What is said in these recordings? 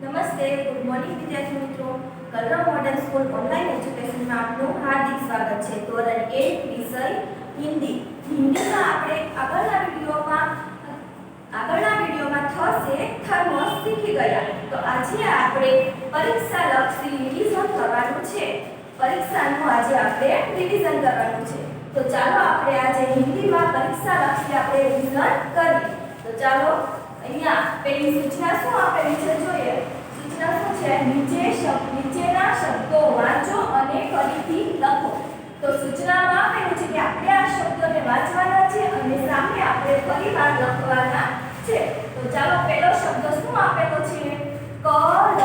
નમસ્તે, good morning વિદ્યાર્થી મિત્રો. કલરવ મોડર્ન સ્કૂલ ઓનલાઈન એજ્યુકેશનમાં આપનું હાર્દિક સ્વાગત છે. ધોરણ 1 વિષય હિન્દી. હિન્દીમાં આપણે આગળના વિડિયોમાં થશે થર્મોસ શીખી ગયા. તો આજે આપણે પરીક્ષા લક્ષી રિવિઝન કરવાનું છે. પરીક્ષાનું આજે આપણે રિવિઝન કરવાનું છે. તો ચાલો આપણે આજે હિન્દીમાં પરીક્ષા લક્ષી આપણે રિવિઝન કરીએ. તો ચાલો અહીંયા પહેલી સૂચના શું આપેલી છે જોઈએ. સૂચના શું છે? નીચેના શબ્દો વાંચો અને ફરીથી લખો. તો સૂચનામાં આપેલું છે કે આપણે આ શબ્દોને વાંચવાના છે અને સામે આપણે ફરીવાર લખવાના છે. તો ચાલો પહેલો શબ્દ શું આપેલો છે? કલસ.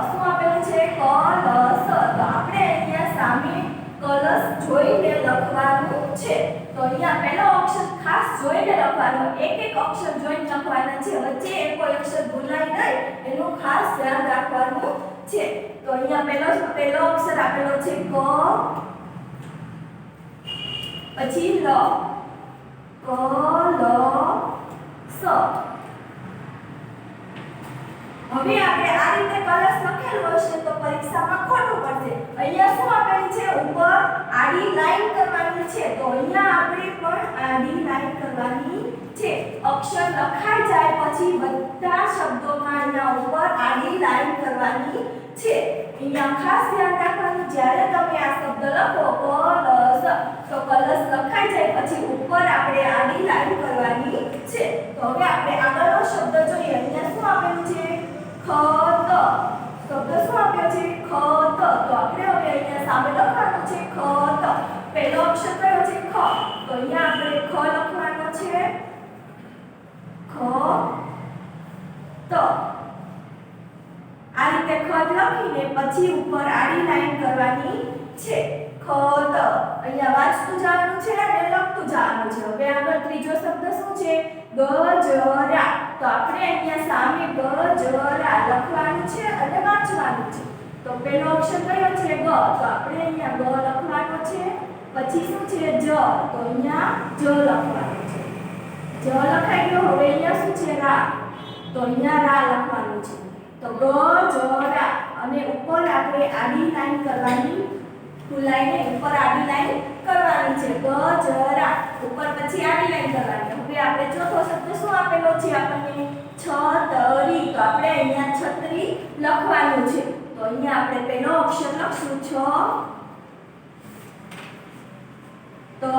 શું આપેલું છે? કલસ. તો આપણે અહીંયા સામે કલસ જોઈને લખવાનું છે. તો અહીંયા પહેલો અક્ષર ખાસ જોઈને લખવાનો, એક અક્ષર જોઈને લખવાના છે. વચ્ચે કોઈ અક્ષર ભૂલાય નહીં એનું ખાસ ધ્યાન રાખવાનું છે. તો અહીંયા પહેલો અક્ષર આપેલો છે ક, પછી લ, ક લ સ. હવે આપણે આ રીતે કલસ લખેલું હશે તો પરીક્ષામાં ખોટું પડશે. અહીંયા શું આપેલું છે? ઉપર આડી લાઈન કરવાની છે. તો અહીંયા આપણે પણ આડી લાઈન કરવાની છે. અક્ષર લખાઈ જાય પછી બધા શબ્દોમાં અહીંયા ઉપર આડી લાઈન કરવાની છે. અહીંયા ખાસ ધ્યાન રાખવાનું, જ્યારે તમે આ શબ્દ લખો કલસ તો કલસ લખાઈ જાય પછી ઉપર આપણે આડી લાઈન કરવાની છે. તો હવે આપણે આગળનો શબ્દ જોઈએ. અહીંયા શું આપેલું છે? ખત. શબ્દ શું આપ્યો છે? ખત. તો આપણે હવે અહીંયા સામે લખવાનું છે ખત. પહેલો અક્ષર કયો છે? ખ. તો અહીંયા આપણે ખ લખવાનો છે. ખ ત. આ રીતે ખત લખીને પછી ઉપર આડી લાઈન કરવાની છે. ખત. અહીંયા વાંચતું જવાનું છે અને લખતું જવાનું છે. હવે આગળ ત્રીજો શબ્દ શું છે? ગજરા. તો આપણે અહીંયા સામે ગજરા લખવાનું છે અને વાંચવાનું છે. તો પહેલો અક્ષર કયો છે? ગ. તો આપણે અહીંયા ગ લખવાનો છે. પછી શું છે? જ. તો અહીંયા જ લખવાનું છે. જ લખાઈ ગયો. હવે અહીંયા શું છે? રા. તો અહીંયા રા લખવાનું છે. તો ગજરા અને ઉપર આપણે આડી લાઈન કરવાની, ખુલાઈને ઉપર આડી લાઈન કરવાની છે. ગજરા ઉપર પછી આડી લાઈન કરવાની. હવે આપણે ચોથો શબ્દ શું આપેલો છે આપણને? છતરી. તો આપણે અહીંયા છત્રી લખવાનું છે. તો અહીંયા આપણે પહેલો અક્ષર લખશું છ, તો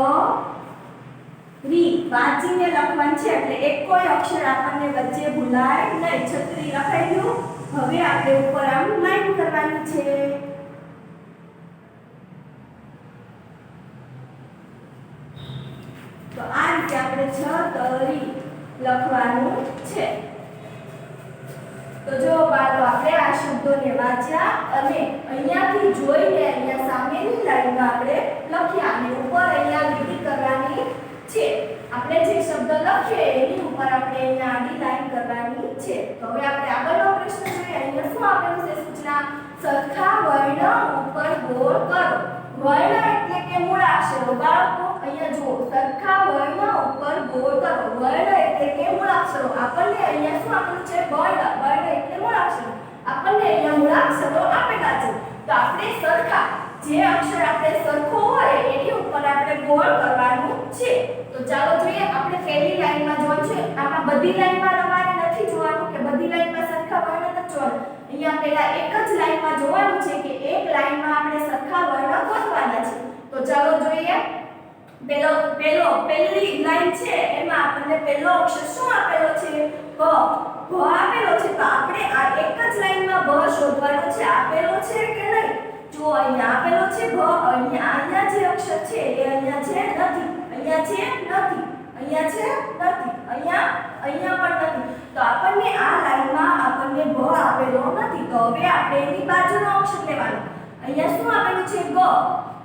રી. વાંચીને લખવાનું છે એટલે એક કોઈ અક્ષર આપણને વચ્ચે ભૂલાય નહીં. છત્રી લખાઈ ગયું. હવે આપણે ઉપર આમ લાઈન કરવાની છે. તો આ રીતે આપણે છતરી લખવાનું છે. તો જો બાળકો આપણે આ શબ્દોને વાંચ્યા અને અહીંયાથી જોઈને અહીંયા સામેની લાઈનમાં આપણે લખ્યા અને ઉપર અહીંયા લીટી કરવાની છે. આપણે જે શબ્દ લખીએ એની ઉપર આપણે અહીંયા આડી લાઈન કરવાની છે. તો હવે આપણે આગળનો પ્રશ્ન જોઈએ. અહીંયા શું આપેલું છે સૂચના? સરખા વર્ણ ઉપર ગોળ કરો. વર્ણ એટલે કે મૂળાક્ષરો. બાળકો અહીંયા જુઓ, સરખા વર્ણ ઉપર ગોળ કરો. વર્ણ એટલે કે મૂળાક્ષરો. આપણને અહીંયા શું આપેલું છે? વર્ણ. વર્ણ એટલે મૂળાક્ષરો. આપણને અહીંયા મૂળાક્ષરો આપેલા છે. તો આપણે સરખા, જે અક્ષર આપણે સરખો હોય એની ઉપર આપણે ગોળ કરવાનું છે. તો ચાલો જોઈએ. આપણે પહેલી લાઈનમાં જોવાનું છે. આમાં બધી લાઈનમાં તમારે નથી જોવાનું કે બધી લાઈનમાં સરખા વર્ણ નથી જોવાનું. અહીંયા પહેલા એક જ લાઈનમાં જોવાનું છે કે એક લાઈનમાં આપણે સરખા વર્ણ ગોતવાના છે. તો ચાલો જોઈએ. પહેલી લાઈન છે એમાં આપણને પહેલો અક્ષર શું આપેલો છે? ભ. ભ આપેલો છે. તો આપણે આ એક જ લાઈનમાં ભ શોધવાનો છે. આપેલો છે કે નહીં? જો અહીંયા આપેલો છે ભ. અહીંયા જે અક્ષર છે એ અહીંયા છે નથી. અહીંયા છે નથી. અહીંયા છે નથી. અહીંયા પણ નથી. તો આપણને આ લાઈનમાં આપણને ભ આપેલો નથી. તો હવે આપણે એની બાજુનો અક્ષર લેવાનો. અહીંયા શું આપેલું છે? ગ.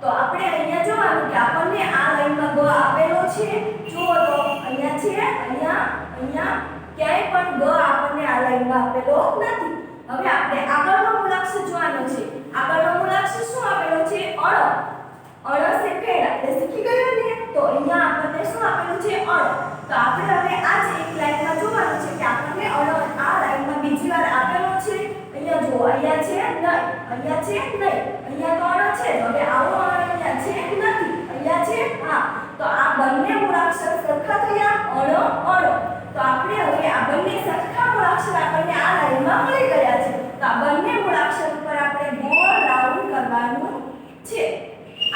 તો આપણે અહીંયા જોવાનું કે આપણને આ લાઈનમાં ગ આપેલો છે. જુઓ તો અહીંયા છે, અહીંયા ક્યાંય પણ ગ આપણને આ લાઈનમાં આપેલો નથી. હવે આપણે આગળનો મૂળાક્ષર જોવાનો છે. આગળનો મૂળાક્ષર શું આપેલો છે? અણ. અણ સે પેડ. આપણે શીખી ગયા ને. તો અહીંયા આપણને શું આપેલું છે? અણ. તો આપણે હવે આ જ એક લાઈનમાં જોવાનું છે કે આપણને અણ આ લાઈનમાં બીજી વાર આપેલો છે જુઓ અહીંયા છે નહીં, અહીંયા છે નહીં, અહીંયા તો અણ છે. હવે આવો અણ અહીંયા છે નથી, અહીંયા છે હા. તો આ બંને મૂળાક્ષર સરખા થયા, અણ અણ. તો આપણે હવે આ બંને સરખા મૂળાક્ષર આપણને આ લાઈનમાં મળી ગયા છે. તો આ બંને મૂળાક્ષર ઉપર આપણે ગોળ રાઉન્ડ કરવાનું છે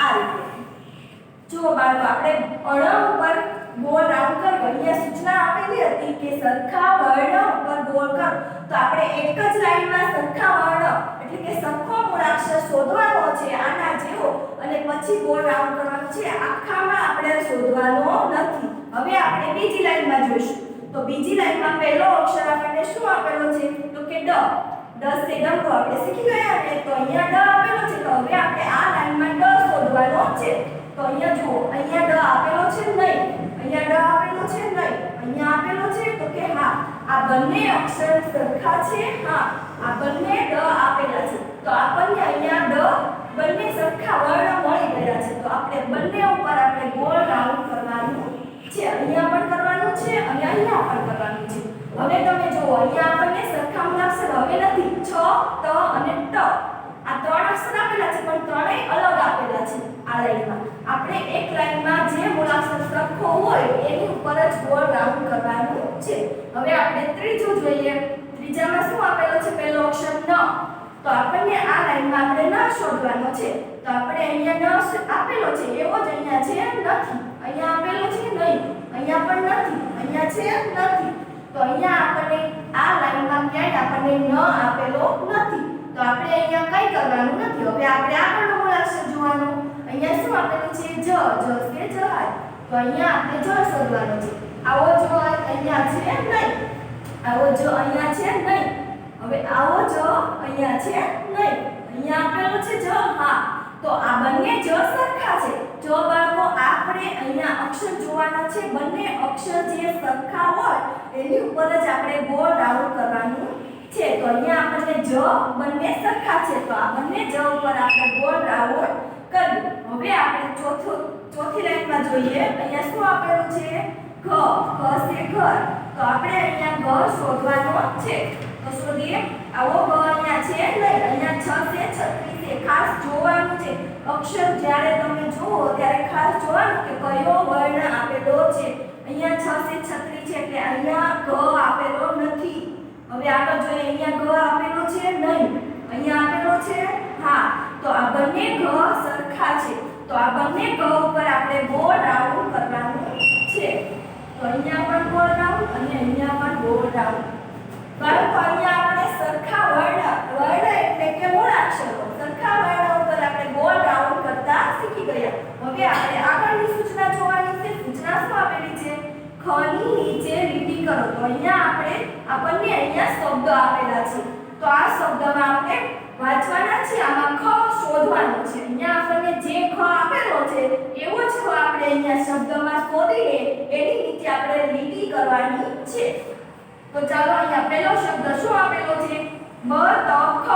આ રીતે. જો બાળકો આપણે અણ ઉપર ગોળ રાઉન્ડ કર્યો. અહીંયા સૂચના આપેલી હતી કે સરખા વર્ણ ઉપર ગોળ કરો. તો આપણે એક જ લાઈનમાં સરખા વર્ણ એટલે કે સરખો મૂળાક્ષર શોધવાનો છે આના જેવો, અને પછી ગોળ રાઉન્ડ કરવાનો છે. આખામાં આપણે શોધવાનો નથી. હવે આપણે બીજી લાઈનમાં જોઈશું. તો બીજી લાઈનમાં પહેલો અક્ષર આપણને શું આપેલો છે? તો કે ડ. ડ સે ડમરો આપણે શીખી ગયા ને. તો અહીંયા ડ આપેલો છે. તો હવે આપણે આ લાઈનમાં ડ શોધવાનો છે. તો અહીંયા જુઓ, અહીંયા ડ આપેલો છે નહીં, અહીંયા ડ આપેલો છે નહીં, અહીંયા આપેલો છે. તો કે હા, આ બંને અક્ષર સરખા છે. હા, આ બંને ડ આપેલા છે. તો આપણને અહીંયા ડ બંને સરખા વર્ણ મળી ગયા છે. તો આપણે બંને ઉપર આપણે ગોળ રાઉન્ડ કરવાનું છે. અહીંયા પણ કરવાનું છે અને અહીંયા પણ કરવાનું છે. હવે તમે જુઓ, અહીંયા આપણને સરખા મૂળાક્ષર હવે નથી. છ, ત અને ટ આ ત્રણ અક્ષર આપેલા છે, પણ ત્રણેય અલગ આપેલા છે આ લાઈનમાં. આપણે એક લાઈનમાં જે મૂળાક્ષર સરખો હોય એની ઉપર જ ગોળ રાઉન્ડ કરવાનું છે. હવે આપણે ત્રીજું જોઈએ. ત્રીજામાં શું આપેલો છે? પહેલો અક્ષર ન. તો આપણને આ લાઈનમાં આપણે ન શોધવાનો છે. તો આપણે અહીંયા ન આપેલો છે એવો જ અહીંયા છે નથી, અહીંયા આપેલો છે નહીં, અહીંયા પણ નથી, અહીંયા છે નથી. તો અહીંયા આપણને આ લાઈનમાં ક્યાંય આપણને ન આપેલો નથી. તો આપણે અહીંયા કંઈ કરવાનું નથી. હવે આપણે આગળનો મૂળાક્ષર જોવાનું. અહીંયા શું આપેલું છે? જ. જ છે જહાજ. તો અહીંયા આપણે જ શોધવાનો છે. આવો જ અહીંયા છે નહીં, આવો જ અહીંયા છે નહીં. હવે આવો જ અહીંયા છે નહીં, અહીંયા આપેલું છે જ હા. તો આ બંને જ સરખા છે. જો બાળકો આપણે અહીંયા અક્ષર જોવાના છે, બંને અક્ષર જે સરખા હોય એની ઉપર જ આપણે ગોળ રાઉન્ડ કરવાનું છે. તો અહીંયા આપણને જ બંને સરખા છે. તો આ બંને જ ઉપર આપણે ગોળ રાઉન્ડ કર્યું. હવે આપણે ચોથી લાઈનમાં જોઈએ. અહીંયા શું આપેલું છે? ઘ. ઘ સે ઘર. તો આપણે અહીંયા ઘર શોધવાનો છે. તો શોધીએ. આવો ઘ અહીંયા છે નહીં, અહીંયા છ છે, છત્રી છે. ખાસ જોવાનું છે. અક્ષર જ્યારે તમે જુઓ ત્યારે ખાસ જોવાનું કે કયો વર્ણ આપેલો છે. અહીંયા છ છે, છત્રી છે એટલે અહીંયા ઘ આપેલો નથી. હવે આગળ જોઈએ. અહીંયા ઘ આપેલો છે નહીં, અહીંયા આપેલો છે હા. તો આ બંને ઘ સરખા છે. તો આ બંને ઘ ઉપર આપણે ગોળ રાઉન્ડ કરવાનું છે. તો અહીંયા પણ ગોળ રાઉન્ડ અને અહીંયા પણ ગોળ રાઉન્ડ. બાળકો અહીંયા આપણે સરખા વર્ણ એટલે કે મૂળાક્ષરો સરખા વર્ણ ઉપર આપણે ગોળ રાઉન્ડ કરતા શીખી ગયા. હવે આપણે આગળની સૂચના જોવાની છે. સૂચના શું આપેલી છે? ખ ની નીચે લીટી કરો. તો અહીંયા આપણને અહીંયા શબ્દ આપેલા છે. તો આ શબ્દમાં આપણે વાંચવાના છે. આમાં ખ શોધવાનો છે. અહીંયા આપણને જે ખ આપેલો છે એવો જ ખ આપણે અહીંયા શબ્દમાં શોધીને એની નીચે આપણે લીટી કરવાની છે. તો ચાલો અહીંયા પહેલો શબ્દ શું આપેલો છે? બ ત ખ.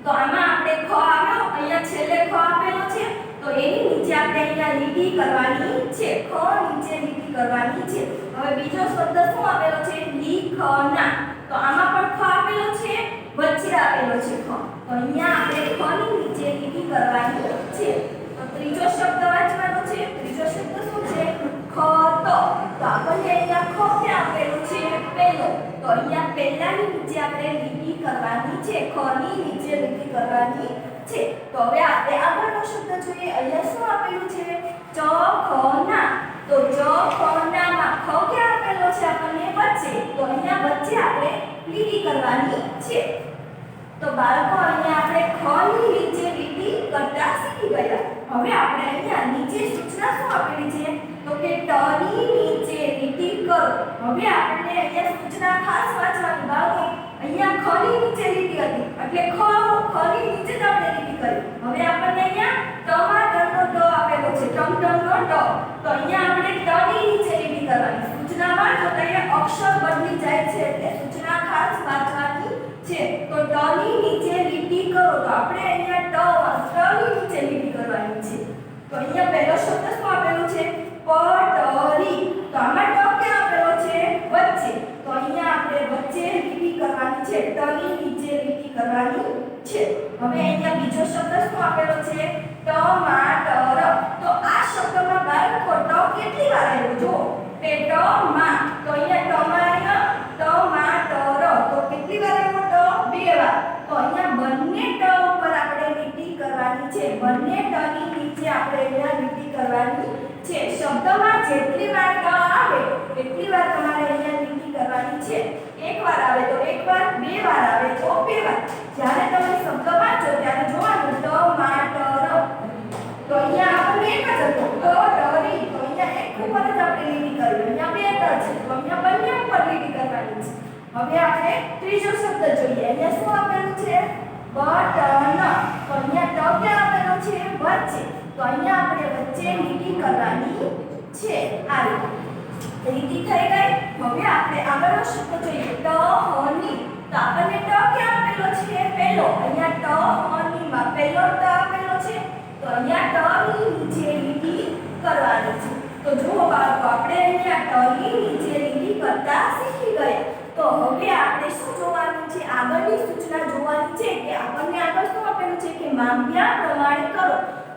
તો આમાં આપણે ખ આવ્યો, અહીંયા છેલ્લે ખ આપેલો છે. તો એની નીચે આપણે અહીંયા લીટી કરવાની છે. ખ નીચે લીટી કરવાની છે. હવે બીજો શબ્દ શું આપેલો છે? લીખના. તો આમાં પણ ખ આપેલો છે, વચ્ચે આપેલો છે ખ. તો અહીંયા આપણે ખ ની નીચે લીટી કરવાની છે. તો ત્રીજો શબ્દ વાંચવાનો છે. ત્રીજો શબ્દ શું છે? ખત. તો આપણને અહીંયા ખ ક્યાં આપેલું છે? પહેલો. તો અહીંયા પહેલાની નીચે આપણે લીટી કરવાની છે. ખ ની નીચે લીટી કરવાની છે. તો હવે આપણે આગળનો શબ્દ જોઈએ. અહીંયા શું આપેલું છે? ચખના. તો ચખનામાં ખ ક્યાં આપેલો છે? આપણને વચ્ચે. તો અહીંયા વચ્ચે આપણે લીટી કરવાની છે. તો બાળકો અહીંયા આપણે ખ ની નીચે લીટી કરતા શીખી ગયા. હવે આપણે અહીંયા નીચે સૂચના શું આપેલી છે? તો કે ટ ની નીચે લીટી કરો. હવે આપણે અહીંયા સૂચના ખાસ વાંચવાની બાળકો. અહીંયા ખ ની નીચે લીટી હતી એટલે ખ ની નીચે જ આપણે લીટી કરી. હવે આપણને અહીંયા ટમાટરનો ટ આપેલો છે. ટમટમનો ટ. તો અહીંયા આપણે ટ ની નીચે લીટી કરવાની. સૂચનામાં જો તમે અક્ષર બદલી જાય છે એટલે સૂચના ખાસ વાંચવાની છે. તો ટ ની નીચે લીટી કરો. તો આપણે અહીંયા ટ ની નીચે લીટી કરવાની છે. તો અહીંયા પહેલો શબ્દ શું આપેલો છે? પટરી. તો આમાં ટ ક્યાં આપેલો છે? વચ્ચે. તો અહીંયા આપણે વચ્ચે લીટી કરવાની છે. ટ ની નીચે લીટી કરવાની છે. હવે અહીંયા બીજો શબ્દ શું આપેલો છે? ટમાટર. તો આ શબ્દમાં બાળકો ટ કેટલી વાર આવ્યો જો પેટમાં. તો અહીંયા ટમાટર તો કેટલી વાર આવ્યો? ટ બે વાર. તો અહીંયા બંને ટ ઉપર આપણે લીટી કરવાની છે. બંને ટની નીચે આપણે અહીંયા લીટી કરવાની છે. શબ્દમાં જેટલી વાર ટ આવે એટલી વાર તમારે અહીંયા લીટી કરવાની છે. એક વાર આવે તો એક વાર, બે વાર આવે તો બે વાર. જ્યારે તમે શબ્દ વાંચો ત્યારે જોવાનું ટમાટર. તો અહીંયા આપણે એક જ હતો ટરી. તો અહીંયા એક ઉપર જ આપણે લીટી કરી. અહીંયા બે ટ છે તો અહીંયા બંને ઉપર લીટી કરવાની છે. હવે આપણે ત્રીજો શબ્દ જોઈએ. અહીંયા શું આપેલું છે? બટન. તો અહીંયા ટ ક્યાં આપેલો છે? વચ્ચે. તો અહીંયા આપણે વચ્ચે લીટી કરવાની છે. આ લીટી થઈ ગઈ. હવે આપણે આગળનો શબ્દ જોઈએ ટહની. તો આપણને ટ ક્યાં આપેલો છે? પહેલો. અહીંયા ટહની માં પહેલો ટ આપેલો છે. તો અહીંયા ટની નીચે લીટી કરવાની છે. તો જુઓ બાળકો આપણે અહીંયા ટની નીચે લીટી કરતા શીખી ગયા. તો હવે આપણે શું જોવાનું છે? આગળની સૂચના જોવાની છે કે આપણને આગળ શું આપેલું છે કે માગ્યા પ્રમાણે કરો.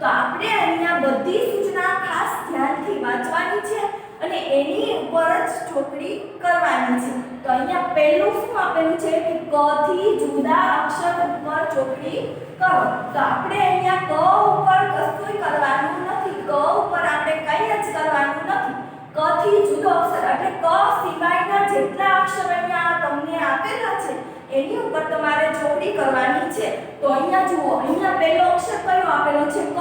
તો આપણે અહીંયા બધી સૂચના ખાસ ધ્યાનથી વાંચવાની છે અને એની ઉપર જ ચોકડી કરવાની છે. તો અહીંયા પહેલું શું આપેલું છે કે ક થી જુદા અક્ષર ઉપર ચોકડી કરો. તો આપણે અહીંયા ક ઉપર કશું કરવાનું નથી. ક ઉપર આપણે કંઈ જ કરવાનું નથી. ક થી જુદો અક્ષર એટલે ક સિવાયના જેટલા અક્ષર અહીંયા તમને આપેલા છે એની ઉપર તમારે ચોકડી કરવાની છે. તો અહીંયા જુઓ અહીંયા પહેલો અક્ષર કયો આપેલો છે? ક.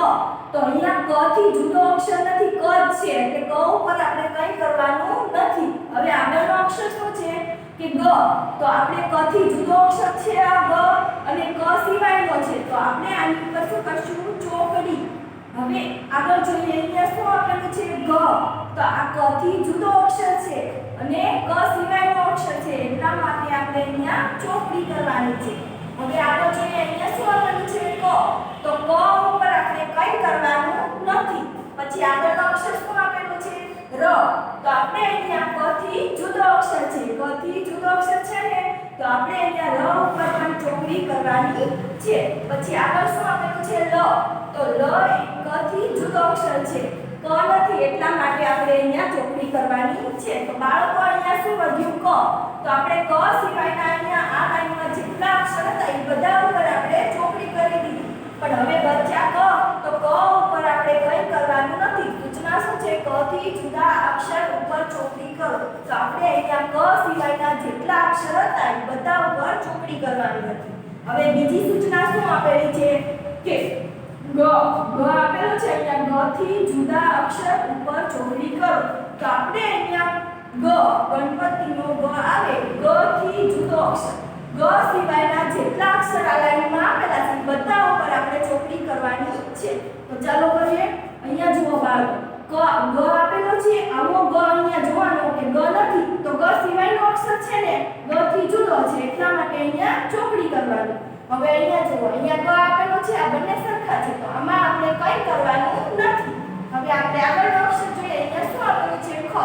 તો અહીંયા ક થી જુદો અક્ષર નથી, ક જ છે એટલે ક ઉપર આપણે કંઈ કરવાનું નથી. હવે આગળનો અક્ષર શું છે કે ગ. તો આપણે ક થી જુદો અક્ષર છે આ ગ અને ક સિવાયનો છે. તો આપણે આની ઉપર શું કરશું? ચોકડી. હવે આગળ જોઈએ અહીંયા શું આપેલું છે? ગ. તો આ ક થી જુદો અક્ષર છે અને ક સિવાયનો અક્ષર છે એટલા માટે આપણે અહીંયા ચોકડી કરવાની છે. હવે આગળ જોઈએ અહીંયા શું આપેલું છે? ક. તો ક ઉપર આપણે કંઈ કરવાનું નથી. પછી આગળનો અક્ષર શું આપેલું છે? ર. તો આપણે અહીંયા ક થી જુદો અક્ષર છે. ક થી જુદો અક્ષર છે ને તો આપણે અહીંયા ર ઉપર પણ ચોકડી કરવાની છે. પછી આગળ શું આપેલું છે? લ. તો લ એ ક થી જુદો અક્ષર છે. ક નથી એટલા માટે આપણે અહીંયા ચોકડી કરવાની છે. તો બાળકો અહીંયા શું વધ્યું? ક. તો આપણે ક સિવાયના અહીંયા આ લાઈનમાં જેટલા અક્ષર હતા એ બધા ઉપર આપણે ચોકડી કરી દીધી. પણ હવે બચ્યા ક. તો ક ઉપર આપણે કંઈ કરવાનું નથી. સૂચના શું છે? ક થી જુદા અક્ષર ઉપર ચોકડી કરો. તો આપણે અહીંયા ક સિવાયના જેટલા અક્ષર હતા એ બધા ઉપર ચોકડી કરવાની હતી. હવે બીજી સૂચના શું આપેલી છે કે ગ. ગ આપેલો છે અહીંયા ગ થી જુદા અક્ષર ઉપર ચોકડી કરો. તો આપણે અહીંયા ગ ગણપતિનો ગ આવે ગ થી જુદો અક્ષર. ગ સિવાયના જેટલા અક્ષર આ લાઈનમાં આપેલા છે બધા ઉપર આપણે ચોકડી કરવાની છે. તો ચાલો કરીએ. અહીંયા જુઓ બાળકો ગ આપેલો છે. આવો ગ અહીંયા જોવાનો કે ગ નથી તો ગ સિવાયનો અક્ષર છે ને ગ થી જુદો છે એટલા માટે અહીંયા ચોકડી કરવાની. હવે અહીંયા જુઓ અહીંયા ગ આપેલો છે. આ બંને સરખા છે તો આમાં આપણે કંઈ કરવાનું નથી. હવે આપણે આગળનો અક્ષર જોઈએ. અહીંયા શું આપેલું છે? ખ.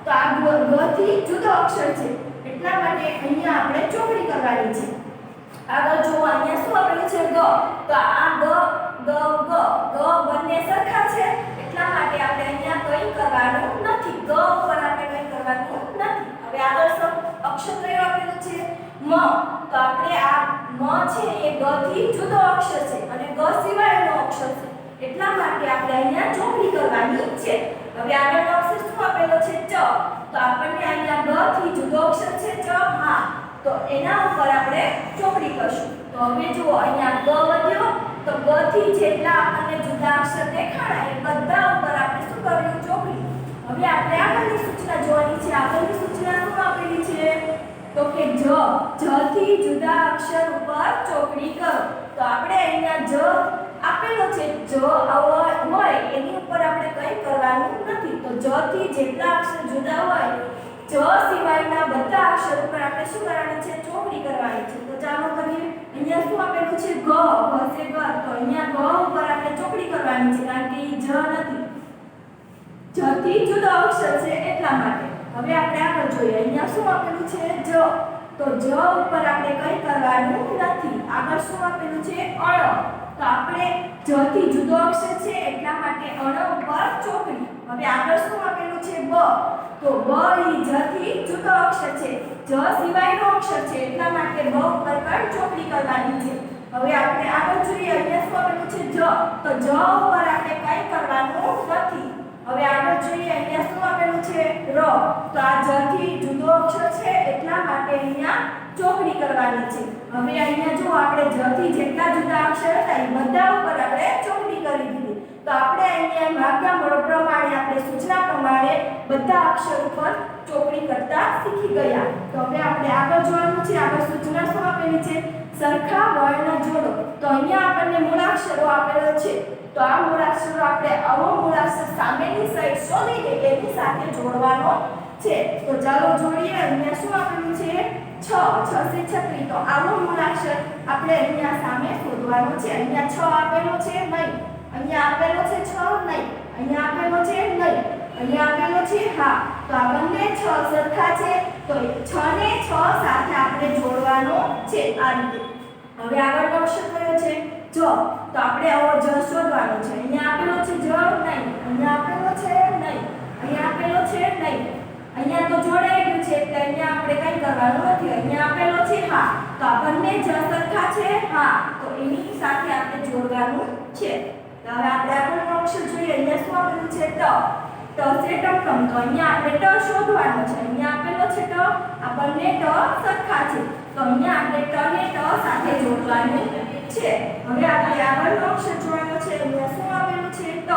તો આ ગ થી જુદો અક્ષર છે એટલા માટે અહીંયા આપણે ચોકડી કરવાની છે. આગળ જુઓ અહીંયા શું આપેલું છે? ગ. તો આ ગ બંને સરખા છે એટલા માટે આપણે અહીંયા કંઈ કરવાનું નથી. ગ ઉપર આપણે કંઈ કરવાનું નથી. હવે આગળ અક્ષર કયો આપેલું છે? મ. તો આપણે આ મ છે એ ગ થી જુદો અક્ષર છે અને ગ સિવાયનો અક્ષર છે એટલા માટે આપણે અહીંયા ચોકડી કરવાની છે. હવે આગળનો અક્ષર શું આપેલો છે? ચ. તો આપણને અહીંયા ગ થી જુદો અક્ષર છે ચ. હા. તો એના ઉપર આપણે ચોકડી કરશું. તો હવે જુઓ અહીંયા ગ વધ્યો તો ગ થી જેટલા આપણને જુદા અક્ષર દેખાણા એ બધા ઉપર આપણે શું કર્યું? ચોકડી. હવે આપણે આગળની સૂચના જોવાની છે. આગળની સૂચના શું આપેલી છે? તો કે જ થી જુદા અક્ષર ઉપર ચોકડી કરો. તો આપણે અહીંયા જ આપેલો છે. જ હોય એની ઉપર આપણે કંઈ કરવાનું નથી. તો જ થી જેટલા અક્ષર જુદા હોય જ સિવાયના બધા અક્ષર ઉપર આપણે શું કરવાની છે? ચોકડી કરવાની છે. તો ચાલો કરીએ. અહીંયા શું આપેલું છે? ગ. ગ છે ઘર. તો અહીંયા ગ ઉપર આપણે ચોકડી કરવાની છે કારણ કે એ જ નથી. જ થી જુદો અક્ષર છે એટલા માટે. હવે આપણે આગળ જોઈએ. અહીંયા શું આપેલું છે? જ. તો જ ઉપર આપણે કંઈ કરવાનું નથી. આગળ ઉપર શું આપેલું છે અણ. તો આપણે જ થી જુદો અક્ષર છે એટલા માટે અણ ઉપર ચોકડી. હવે આગળ શું આપેલું છે બ. તો બ ઈ જ થી જુદો અક્ષર છે, જ સિવાયનો અક્ષર છે એટલા માટે બ ઉપર પણ ચોકડી કરવાની છે. હવે આપણે આગળ જોઈએ અહીંયા શું આપેલું છે જ. તો જ ઉપર આપણે કંઈ કરવાનું નથી. હવે આગળ જોઈએ અહીંયા શું આપેલું છે ર. તો આ જ થી જુદો અક્ષર છે એટલા માટે અહીંયા ચોકડી કરવાની છે. હવે અહીંયા જો આપણે જ થી જેટલા જુદા અક્ષર હતા એ બધા ઉપર આપણે ચોકડી કરી દીધી. તો આપણે અહીંયા માર્ગના પ્રમાણે આપણે સૂચના પ્રમાણે બધા અક્ષર ઉપર ચોકડી કરતા શીખી ગયા. તો હવે આપણે આગળ જોવાનું છે. આગળ સૂચના શું આપેલી છે સરખા વર્ણ જોડો. તો અહીંયા આપણને મૂળાક્ષરો આપેલો છે. તો આ મૂળાક્ષરો આપણે આવો મૂળાક્ષર સામેની સાઈડ શોધીને એની સાથે જોડવાનો છે. તો ચાલો જોડીએ. અહીંયા શું આપેલું છે છ. છ સે છત્રી. તો આવો મૂળાક્ષર આપણે અહીંયા સામે શોધવાનો છે. અહીંયા છ આપેલો છે નહીં, અહીંયા આપેલો છે છ નહીં, અહીંયા આપેલો છે નહીં, અહીંયા આપેલો છે હા. તો આ બંને છ સરખા છે તો 6 ને 6 સાથે આપણે જોડવાનો છે આ રીતે. હવે આગળનો અક્ષર કયો છે જ. તો આપણે આવો જ શોધવાનો છે. અહીંયા આપેલો છે જ નહીં, અહીંયા આપેલો છે નહીં, અહીંયા આપેલો છે નહીં, અહીંયા તો જોડાઈ ગયું છે એટલે અહીંયા આપણે કંઈ કરવાનું નથી. અહીંયા આપેલો છે હા. તો આ બંને જ સરખા છે હા, તો એની સાથે આપણે જોડવાનું છે. તો હવે આપણે આગળનો અક્ષર જોઈએ. અહીંયા શું આપેલું છે ટ. ટ છે ટમટમ. તો અહીંયા આપણે ટ શોધવાનો છે. અહીંયા આપેલો છે ટ, આ બંને ટ સરખા છે તો અહીંયા આપણે ટ ને ટ સાથે જોડવાનું છે. હવે આપણે આગળનો અક્ષર જોવાનો છે. અહીંયા શું આપેલું છે ત.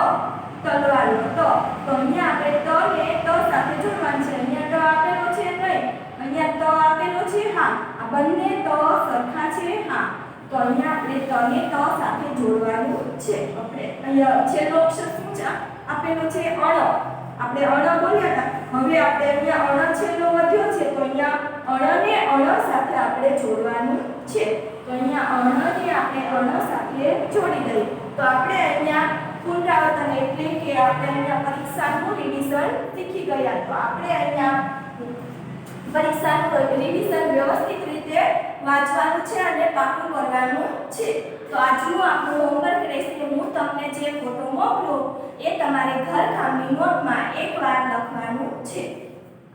તલવારનો ત. તો અહીંયા આપણે ત ને ત સાથે જોડવાનું છે. અહીંયા ટ આપેલો છે નહીં, અહીંયા ત આપેલો છે હા, આ બંને ત સરખા છે હા, તો અહીંયા આપણે ત ને ત સાથે જોડવાનું છે. આપણે અહીંયા છેલ્લો અક્ષર શું છે આપેલો છે અણ. આપણે અણ બોલ્યા હતા. હવે આપણે અહીંયા અણ છેલ્લો વધ્યો છે તો અહીંયા અણ ને અણ સાથે આપણે જોડવાનું છે. તો અહીંયા અણ ને આપણે અણ સાથે જોડી દઈએ. તો આપણે અહીંયા પુનરાવર્તન એટલે કે આપણે અહીંયા પરીક્ષાનું રિવિઝન શીખી ગયા. તો આપણે અહીંયા પરીક્ષાનું રિવિઝન વ્યવસ્થિત રીતે વાંચવાનું છે અને પાકું કરવાનું છે. તો આજનું આપણું હોમવર્ક રહેશે. હું તમને જે ફોટો મોકલું એ તમારે ઘર કામની નોટમાં એકવાર લખવાનું છે.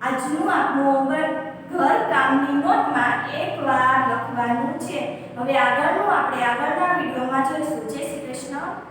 આજનું આપણું હોમવર્ક ઘર કામની નોટમાં એકવાર લખવાનું છે. હવે આગળનું આપણે આગળના વિડીયોમાં જોઈશું. જય શ્રી કૃષ્ણ.